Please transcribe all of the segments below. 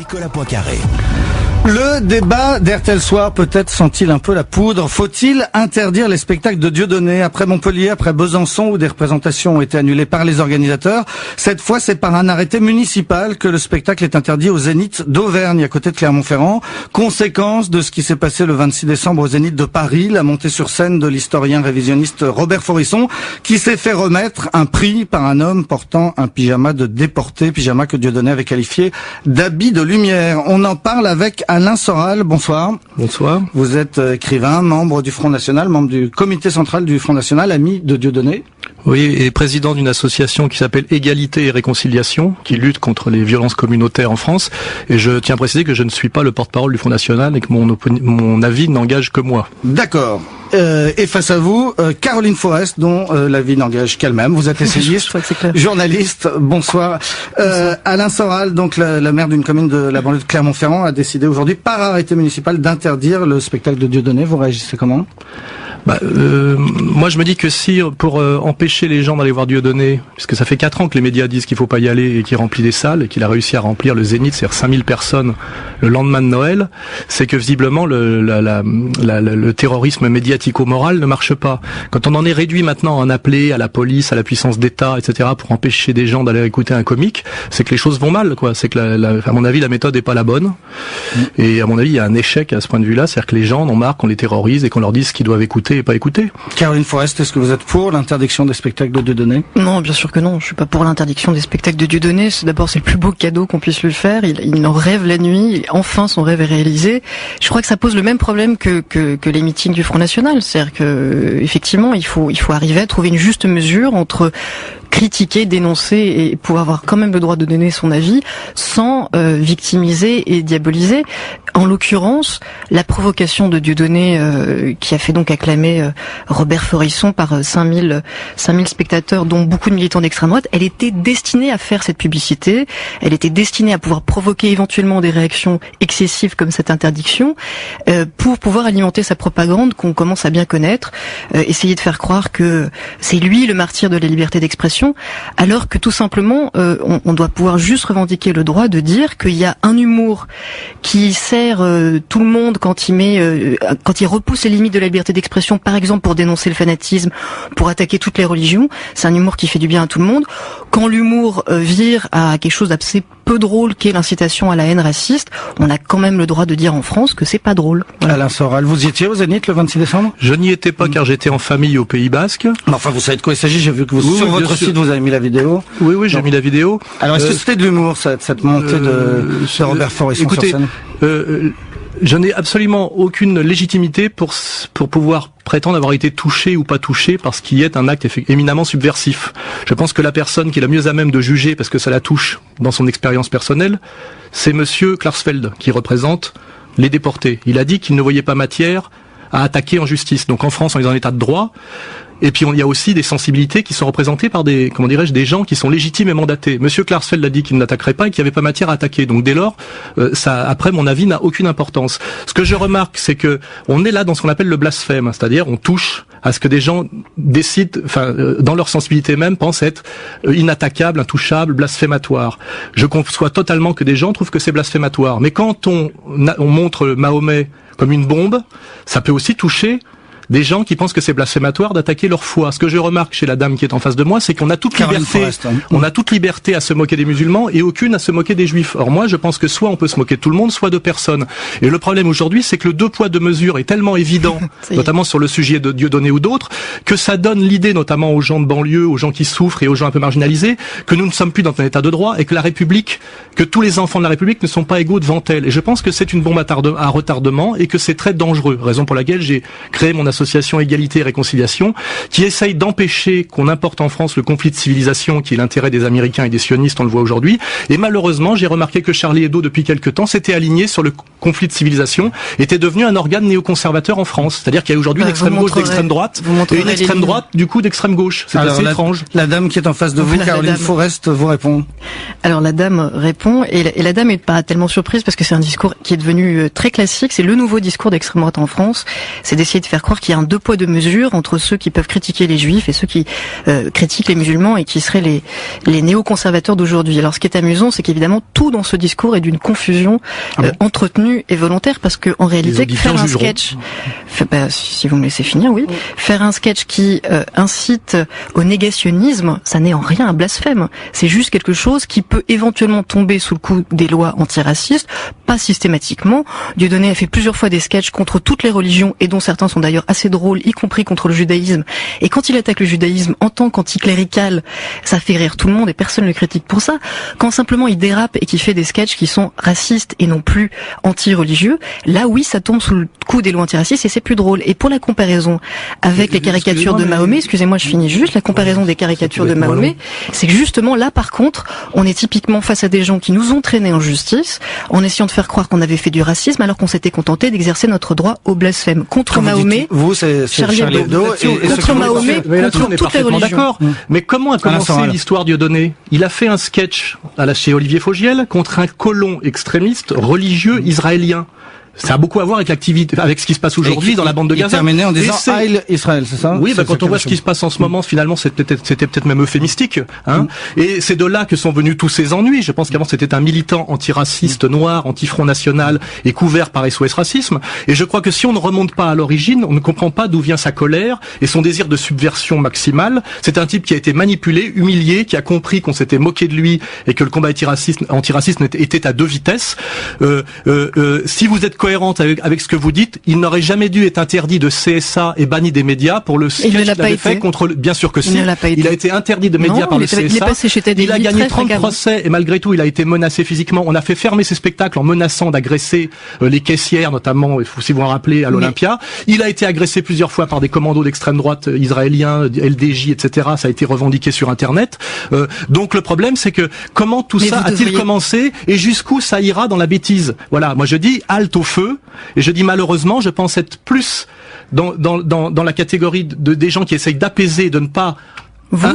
Nicolas Poincaré. Le débat d'RTL Soir peut-être sent-il un peu la poudre. Faut-il interdire les spectacles de Dieudonné? Après Montpellier, après Besançon, où des représentations ont été annulées par les organisateurs, cette fois c'est par un arrêté municipal que le spectacle est interdit au Zénith d'Auvergne, à côté de Clermont-Ferrand. Conséquence de ce qui s'est passé le 26 décembre au Zénith de Paris, la montée sur scène de l'historien révisionniste Robert Forisson, qui s'est fait remettre un prix par un homme portant un pyjama de déporté, pyjama que Dieudonné avait qualifié d'habit de lumière. On en parle avec Alain Soral, bonsoir. Bonsoir. Vous êtes écrivain, membre du Front National, membre du comité central du Front National, ami de Dieudonné. Oui, et président d'une association qui s'appelle Égalité et Réconciliation, qui lutte contre les violences communautaires en France. Et je tiens à préciser que je ne suis pas le porte-parole du Front National et que mon avis n'engage que moi. D'accord. Et face à vous, Caroline Forest, dont l'avis n'engage qu'elle-même. Vous êtes essayiste, journaliste. Bonsoir. Alain Soral, donc la maire d'une commune de la banlieue de Clermont-Ferrand, a décidé aujourd'hui, par arrêté municipal, d'interdire le spectacle de Dieudonné. Vous réagissez comment ? Moi je me dis que si pour empêcher les gens d'aller voir Dieudonné, puisque ça fait 4 ans que les médias disent qu'il faut pas y aller et qu'il remplit des salles et qu'il a réussi à remplir le Zénith, c'est-à-dire 5000 personnes le lendemain de Noël, c'est que visiblement le terrorisme médiatico-moral ne marche pas. Quand on en est réduit maintenant à en appeler à la police, à la puissance d'État, etc. pour empêcher des gens d'aller écouter un comique, c'est que les choses vont mal, quoi. C'est que à mon avis la méthode est pas la bonne. Et à mon avis il y a un échec à ce point de vue-là, c'est-à-dire que les gens en ont marre qu'on les terrorise et qu'on leur dise ce qu'ils doivent écouter et pas écouter. Caroline Forest, est-ce que vous êtes pour l'interdiction des spectacles de Dieudonné? Non, bien sûr que non. Je suis pas pour l'interdiction des spectacles de Dieudonné. D'abord, c'est le plus beau cadeau qu'on puisse lui faire. Il en rêve la nuit. Enfin, son rêve est réalisé. Je crois que ça pose le même problème que les meetings du Front National. C'est-à-dire que, effectivement, il faut arriver à trouver une juste mesure entre critiquer, dénoncer et pouvoir avoir quand même le droit de donner son avis sans victimiser et diaboliser. En l'occurrence, la provocation de Dieudonné qui a fait donc acclamer Robert Forisson par 5000 spectateurs, dont beaucoup de militants d'extrême droite, elle était destinée à faire cette publicité, elle était destinée à pouvoir provoquer éventuellement des réactions excessives comme cette interdiction, pour pouvoir alimenter sa propagande qu'on commence à bien connaître, essayer de faire croire que c'est lui le martyr de la liberté d'expression, alors que tout simplement on doit pouvoir juste revendiquer le droit de dire qu'il y a un humour qui sert tout le monde quand il repousse les limites de la liberté d'expression, par exemple pour dénoncer le fanatisme, pour attaquer toutes les religions. C'est un humour qui fait du bien à tout le monde. Quand l'humour vire à quelque chose d'assez peu drôle qu'est l'incitation à la haine raciste, on a quand même le droit de dire en France que c'est pas drôle. Voilà. Alain Soral, vous y étiez au Zénith le 26 décembre? Je n'y étais pas car j'étais en famille au Pays Basque. Mais enfin, vous savez de quoi il s'agit, j'ai vu que sur votre site vous avez mis la vidéo. Oui, j'ai mis la vidéo. Alors est-ce que c'était de l'humour, cette montée de Robert Forisson sur scène? Je n'ai absolument aucune légitimité pour pouvoir prétendre avoir été touché ou pas touché par ce qui est un acte éminemment subversif. Je pense que la personne qui est la mieux à même de juger, parce que ça la touche dans son expérience personnelle, c'est monsieur Klarsfeld, qui représente les déportés. Il a dit qu'il ne voyait pas matière à attaquer en justice. Donc en France, on est en état de droit. Et puis il y a aussi des sensibilités qui sont représentées par des gens qui sont légitimes et mandatés. Monsieur Klarsfeld a dit qu'il n'attaquerait pas et qu'il n'y avait pas matière à attaquer. Donc dès lors, ça, après mon avis, n'a aucune importance. Ce que je remarque, c'est que on est là dans ce qu'on appelle le blasphème, c'est-à-dire on touche à ce que des gens décident, dans leur sensibilité même, pensent être inattaquables, intouchables, blasphématoires. Je conçois totalement que des gens trouvent que c'est blasphématoire. Mais quand on montre Mahomet comme une bombe, ça peut aussi toucher des gens qui pensent que c'est blasphématoire d'attaquer leur foi. Ce que je remarque chez la dame qui est en face de moi, c'est qu'on a toute liberté à se moquer des musulmans et aucune à se moquer des juifs. Or moi, je pense que soit on peut se moquer de tout le monde, soit de personne. Et le problème aujourd'hui, c'est que le 2 poids 2 mesures est tellement évident, notamment sur le sujet de Dieudonné ou d'autres, que ça donne l'idée, notamment aux gens de banlieue, aux gens qui souffrent et aux gens un peu marginalisés, que nous ne sommes plus dans un état de droit et que la République, que tous les enfants de la République ne sont pas égaux devant elle. Et je pense que c'est une bombe à retardement et que c'est très dangereux. Raison pour laquelle j'ai créé mon association Égalité et Réconciliation, qui essaye d'empêcher qu'on importe en France le conflit de civilisation qui est l'intérêt des Américains et des sionistes, on le voit aujourd'hui. Et malheureusement, j'ai remarqué que Charlie Hebdo, depuis quelque temps, s'était aligné sur le conflit de civilisation, était devenu un organe néoconservateur en France. C'est-à-dire qu'il y a aujourd'hui une extrême gauche d'extrême droite et une extrême droite, du coup, d'extrême gauche. C'est assez étrange. La dame qui est en face de vous, Caroline Forest, vous répond. Alors la dame répond, et la dame est pas tellement surprise parce que c'est un discours qui est devenu très classique. C'est le nouveau discours d'extrême droite en France. C'est d'essayer de faire croire qu'il qu'il y a un deux poids deux mesures entre ceux qui peuvent critiquer les juifs et ceux qui critiquent les musulmans et qui seraient les néoconservateurs d'aujourd'hui. Alors ce qui est amusant, c'est qu'évidemment tout dans ce discours est d'une confusion entretenue et volontaire, parce que en réalité faire un sketch, si vous me laissez finir, oui, faire un sketch qui incite au négationnisme, ça n'est en rien un blasphème. C'est juste quelque chose qui peut éventuellement tomber sous le coup des lois antiracistes, pas systématiquement. Dieudonné a fait plusieurs fois des sketchs contre toutes les religions, et dont certains sont d'ailleurs assez drôles, y compris contre le judaïsme. Et quand il attaque le judaïsme en tant qu'anticlérical, ça fait rire tout le monde et personne ne le critique pour ça. Quand simplement il dérape et qu'il fait des sketchs qui sont racistes et non plus anti-religieux, là oui, ça tombe sous le coup des lois antiracistes et c'est plus drôle. Et pour la comparaison avec les caricatures de Mahomet, excusez-moi, je finis juste, la comparaison des caricatures de Mahomet, c'est que justement là, par contre, on est typiquement face à des gens qui nous ont traînés en justice en essayant de faire croire qu'on avait fait du racisme alors qu'on s'était contenté d'exercer notre droit au blasphème. Contre Mahomet, vous, c'est Charlie Hebdo, et contre Mahomet, contre toutes les religions. D'accord. Mais comment a commencé l'histoire Dieudonné? Il a fait un sketch chez Olivier Fogiel contre un colon extrémiste religieux israélien. Ça a beaucoup à voir avec l'activité, avec ce qui se passe aujourd'hui dans la bande de Gaza. Terminé en disant Heil Israël, c'est ça? Oui, quand on voit ce qui se passe en ce moment, finalement, c'était peut-être même euphémistique, hein. Et c'est de là que sont venus tous ces ennuis. Je pense qu'avant c'était un militant antiraciste noir, anti-Front National et couvert par SOS Racisme. Et je crois que si on ne remonte pas à l'origine, on ne comprend pas d'où vient sa colère et son désir de subversion maximale. C'est un type qui a été manipulé, humilié, qui a compris qu'on s'était moqué de lui et que le combat antiraciste était à deux vitesses. Si vous êtes cohérente avec ce que vous dites, il n'aurait jamais dû être interdit de CSA et banni des médias pour le sketch qu'il avait fait contre bien sûr que si. Il a été interdit de médias par le CSA. Il a gagné 30 procès et malgré tout, il a été menacé physiquement. On a fait fermer ses spectacles en menaçant d'agresser les caissières, notamment, si vous en rappelez, à l'Olympia. Il a été agressé plusieurs fois par des commandos d'extrême droite israéliens, LDJ, etc. Ça a été revendiqué sur Internet. Donc le problème, c'est que comment tout ça a-t-il commencé et jusqu'où ça ira dans la bêtise? Voilà, moi je dis halte au feu. Et je dis malheureusement, je pense être plus dans la catégorie des gens qui essayent d'apaiser, de ne pas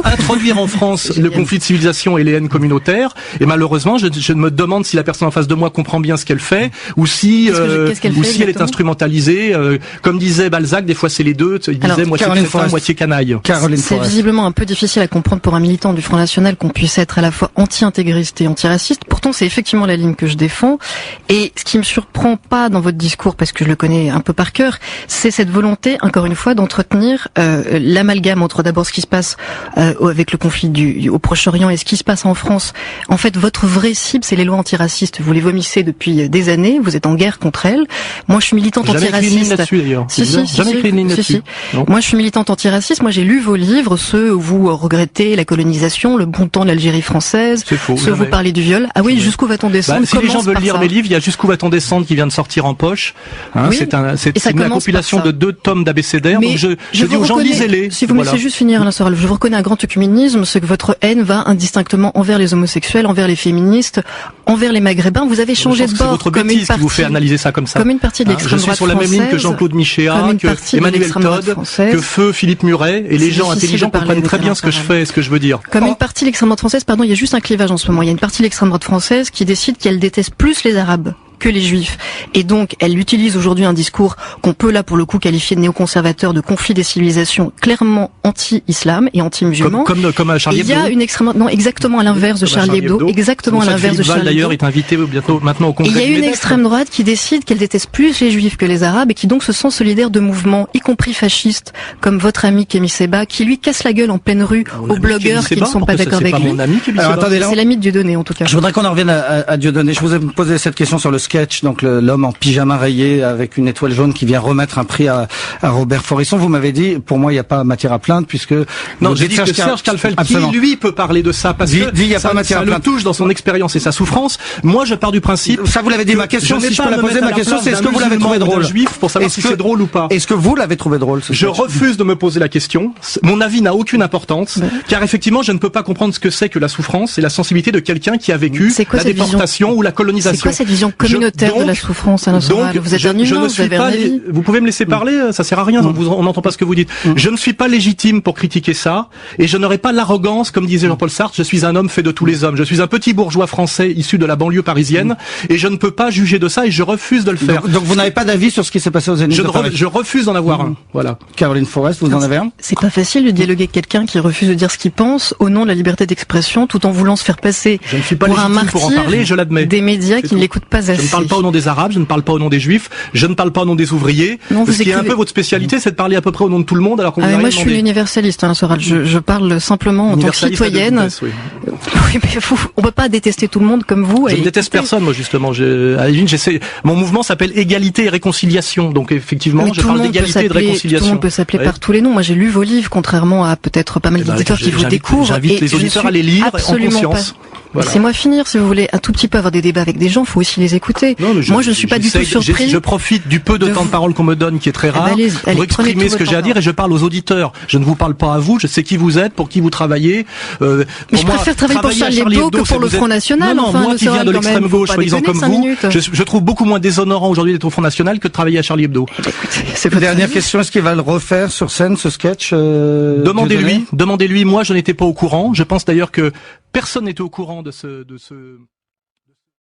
introduire en France le conflit de civilisation et les haines communautaires. Et malheureusement, je me demande si la personne en face de moi comprend bien ce qu'elle fait, ou si elle est instrumentalisée. Comme disait Balzac, des fois c'est les deux. Il disait moitié crétin, moitié canaille. C'est visiblement un peu difficile à comprendre pour un militant du Front National qu'on puisse être à la fois anti-intégriste et antiraciste. Pourtant, c'est effectivement la ligne que je défends. Et ce qui me surprend pas dans votre discours, parce que je le connais un peu par cœur, c'est cette volonté, encore une fois, d'entretenir l'amalgame entre d'abord ce qui se passe avec le conflit au Proche-Orient et ce qui se passe en France. En fait, votre vraie cible, c'est les lois antiracistes. Vous les vomissez depuis des années, vous êtes en guerre contre elles. Moi, je suis militante antiraciste. Jamais écrit une ligne là-dessus, d'ailleurs. Jamais écrit une ligne là-dessus. Moi, je suis militante antiraciste. Moi, j'ai lu vos livres, ceux où vous regrettez la colonisation, le bon temps de l'Algérie française, c'est faux, ceux où vous parlez du viol. Ah oui, jusqu'où va-t-on descendre? Si les gens veulent lire mes livres, il y a Jusqu'où va-t-on descendre qui vient de sortir en poche. C'est une compilation de 2 tomes d'abécédaire. Donc je dis aux gens, lisez-les. Si vous me laissez juste finir, Alain Soral, je vous reconnais un grand œcuménisme, c'est que votre haine va indistinctement envers les homosexuels, envers les féministes, envers les maghrébins. Vous avez changé de bord. C'est votre bêtise qui vous fait analyser ça comme ça. Comme une partie de l'extrême droite française. Je suis sur la même ligne que Jean-Claude Michéa, que Emmanuel Todd, que Feu Philippe Muret, et les gens intelligents comprennent très bien ce que je fais et ce que je veux dire. Comme une partie de l'extrême droite française, pardon, il y a juste un clivage en ce moment. Il y a une partie de l'extrême droite française qui décide qu'elle déteste plus les Arabes que les Juifs. Et donc, elle utilise aujourd'hui un discours qu'on peut là, pour le coup, qualifier de néoconservateur, de conflit des civilisations, clairement anti-islam et anti-musulman. Comme Charlie Hebdo. Il y a une extrême, non, exactement à l'inverse de Charlie Hebdo. Exactement à l'inverse de Charlie Hebdo. D'ailleurs, est invité bientôt, maintenant au Congrès. Il y a une extrême droite qui décide qu'elle déteste plus les Juifs que les Arabes et qui donc se sent solidaire de mouvements, y compris fascistes, comme votre ami Kémy Séba, qui lui casse la gueule en pleine rue aux blogueurs qui ne sont pas d'accord avec lui. C'est l'ami de Dieudonné, en tout cas. Je voudrais qu'on en revienne à Dieudonné. Je vous ai posé cette question sur le sketch, donc l'homme en pyjama rayé avec une étoile jaune qui vient remettre un prix à Robert Forisson. Vous m'avez dit, pour moi, il n'y a pas matière à plaindre puisque... Non, j'ai dit que Serge Kalfeld, qui lui peut parler de ça, parce que ça le touche dans son expérience et sa souffrance. Moi, je pars du principe... Ça, vous l'avez dit, ma question, si je peux la poser, ma question, c'est est-ce que vous l'avez trouvé drôle? Juif, pour savoir si c'est drôle ou pas. Est-ce que vous l'avez trouvé drôle? Je refuse de me poser la question. Mon avis n'a aucune importance, car effectivement, je ne peux pas comprendre ce que c'est que la souffrance et la sensibilité de quelqu'un qui a vécu la déportation ou la colonisation. C'est quoi cette vision communiste communautaire de la souffrance, Alain Soral. Vous êtes un humain, vous avez un avis. Vous pouvez me laisser parler, ça sert à rien, on n'entend pas ce que vous dites. Je ne suis pas légitime pour critiquer ça, et je n'aurai pas l'arrogance, comme disait Jean-Paul Sartre, je suis un homme fait de tous les hommes. Je suis un petit bourgeois français issu de la banlieue parisienne, et je ne peux pas juger de ça, et je refuse de le faire. Donc vous n'avez pas d'avis sur ce qui s'est passé aux Zénith de Paris. Je refuse d'en avoir un. Voilà. Caroline Forest, vous en avez un? C'est pas facile de dialoguer avec quelqu'un qui refuse de dire ce qu'il pense au nom de la liberté d'expression, tout en voulant se faire passer je ne suis pas pour un martyr pour en parler, je l'admets. Des médias qui ne l'écoutent pas assez. Je ne parle pas au nom des Arabes, je ne parle pas au nom des Juifs, je ne parle pas au nom des ouvriers. Non, ce qui est un peu votre spécialité, c'est de parler à peu près au nom de tout le monde, alors qu'on vous a rien moi, je suis universaliste, Alain Soral. Je parle simplement en tant que citoyenne. Oui, mais on peut pas détester tout le monde comme vous. Je ne déteste personne, moi, justement. Mon mouvement s'appelle Égalité et Réconciliation. Donc, effectivement, je parle d'égalité et de réconciliation. Tout le monde peut s'appeler par tous les noms. Moi, j'ai lu vos livres, contrairement à peut-être pas mal d'éditeurs qui vous découvrent. J'invite les auditeurs à les lire en conscience. Voilà. Laissez-moi finir, si vous voulez un tout petit peu avoir des débats avec des gens, faut aussi les écouter. Moi, je ne suis pas du tout surpris. Je profite du peu de temps de parole qu'on me donne, qui est très rare, pour exprimer ce que j'ai à dire, et je parle aux auditeurs. Je ne vous parle pas à vous, je sais qui vous êtes, pour qui vous travaillez. Mais je préfère travailler pour Charlie Hebdo que pour le Front National. Non, moi qui viens de l'extrême gauche, soi-disant comme vous, je trouve beaucoup moins déshonorant aujourd'hui d'être au Front National que de travailler à Charlie Hebdo. Dernière question, est-ce qu'il va le refaire sur scène, ce sketch? Demandez-lui. Moi, je n'étais pas au courant. Je pense d'ailleurs que personne n'était au courant de ce